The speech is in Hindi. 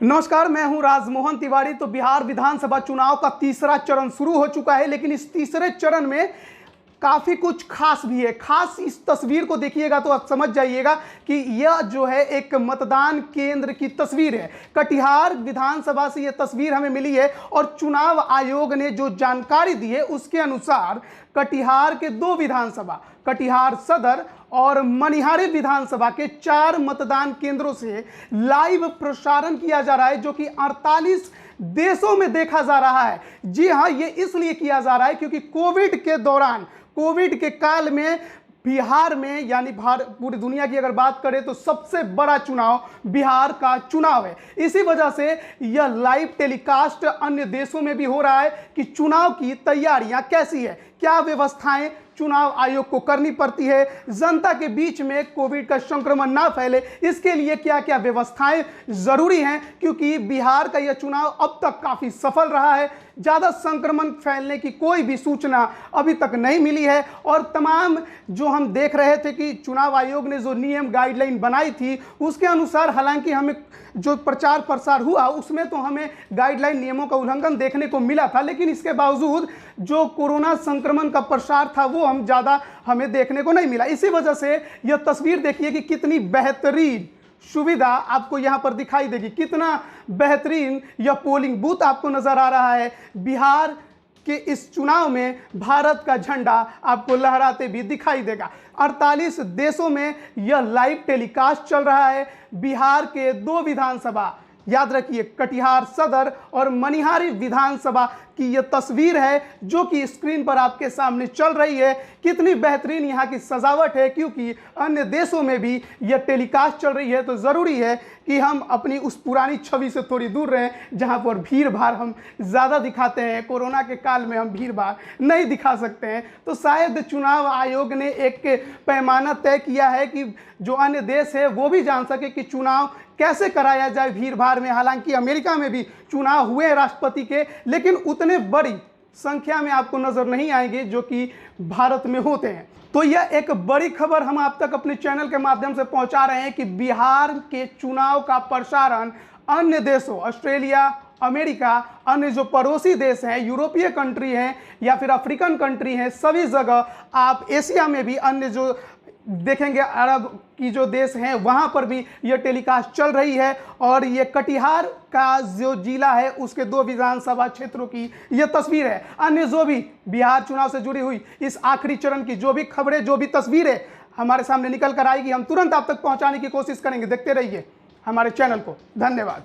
नमस्कार, मैं हूं राजमोहन तिवारी। तो बिहार विधानसभा चुनाव का तीसरा चरण शुरू हो चुका है, लेकिन इस तीसरे चरण में काफ़ी कुछ खास भी है। खास इस तस्वीर को देखिएगा तो आप समझ जाइएगा कि यह जो है एक मतदान केंद्र की तस्वीर है। कटिहार विधानसभा से यह तस्वीर हमें मिली है और चुनाव आयोग ने जो जानकारी दी है उसके अनुसार कटिहार के दो विधानसभा, कटिहार सदर और मनिहारी विधानसभा के 4 मतदान केंद्रों से लाइव प्रसारण किया जा रहा है, जो कि 48 देशों में देखा जा रहा है। जी हाँ, ये इसलिए किया जा रहा है क्योंकि कोविड के दौरान, कोविड के काल में बिहार में, यानी पूरी दुनिया की अगर बात करें तो सबसे बड़ा चुनाव बिहार का चुनाव है। इसी वजह से यह लाइव टेलीकास्ट अन्य देशों में भी हो रहा है कि चुनाव की तैयारियां कैसी है, क्या व्यवस्थाएं चुनाव आयोग को करनी पड़ती है, जनता के बीच में कोविड का संक्रमण ना फैले, इसके लिए क्या क्या व्यवस्थाएं जरूरी हैं, क्योंकि बिहार का यह चुनाव अब तक काफ़ी सफल रहा है। ज़्यादा संक्रमण फैलने की कोई भी सूचना अभी तक नहीं मिली है। और तमाम जो हम देख रहे थे कि चुनाव आयोग ने जो नियम गाइडलाइन बनाई थी उसके अनुसार, हालांकि हमें जो प्रचार प्रसार हुआ उसमें तो हमें गाइडलाइन नियमों का उल्लंघन देखने को मिला था, लेकिन इसके बावजूद जो कोरोना संक्रमण का प्रसार था वो हमें देखने को नहीं मिला। इसी वजह से यह तस्वीर देखिए कि कितनी बेहतरीन सुविधा आपको यहां पर दिखाई देगी, कितना बेहतरीन यह पोलिंग बूथ आपको नजर आ रहा है। बिहार के इस चुनाव में भारत का झंडा आपको लहराते भी दिखाई देगा। 48 देशों में यह लाइव टेलीकास्ट चल रहा है। बिहार के 2 विधानसभा, याद रखिए कटिहार सदर और मनिहारी विधानसभा की यह तस्वीर है जो कि स्क्रीन पर आपके सामने चल रही है। कितनी बेहतरीन यहाँ की सजावट है, क्योंकि अन्य देशों में भी यह टेलीकास्ट चल रही है। तो ज़रूरी है कि हम अपनी उस पुरानी छवि से थोड़ी दूर रहें जहाँ पर भीड़ भाड़ हम ज़्यादा दिखाते हैं। कोरोना के काल में हम भीड़ भाड़ नहीं दिखा सकते हैं। तो शायद चुनाव आयोग ने एक पैमाना तय किया है कि जो अन्य देश है वो भी जान सके कि चुनाव कैसे कराया जाए भीड़ भाड़ में। हालांकि अमेरिका में भी चुनाव हुए राष्ट्रपति के, लेकिन उतने बड़ी संख्या में आपको नजर नहीं आएंगे जो कि भारत में होते हैं। तो यह एक बड़ी खबर हम आप तक अपने चैनल के माध्यम से पहुंचा रहे हैं कि बिहार के चुनाव का प्रसारण अन्य देशों, ऑस्ट्रेलिया, अमेरिका, अन्य जो पड़ोसी देश हैं, यूरोपीय कंट्री हैं या फिर अफ्रीकन कंट्री हैं, सभी जगह आप एशिया में भी अन्य जो देखेंगे, अरब की जो देश हैं वहाँ पर भी यह टेलीकास्ट चल रही है। और ये कटिहार का जो जिला है उसके 2 विधानसभा क्षेत्रों की यह तस्वीर है। अन्य जो भी बिहार चुनाव से जुड़ी हुई इस आखिरी चरण की जो भी खबरें, जो भी तस्वीरें हमारे सामने निकल कर आएगी, हम तुरंत आप तक पहुँचाने की कोशिश करेंगे। देखते रहिए हमारे चैनल को। धन्यवाद।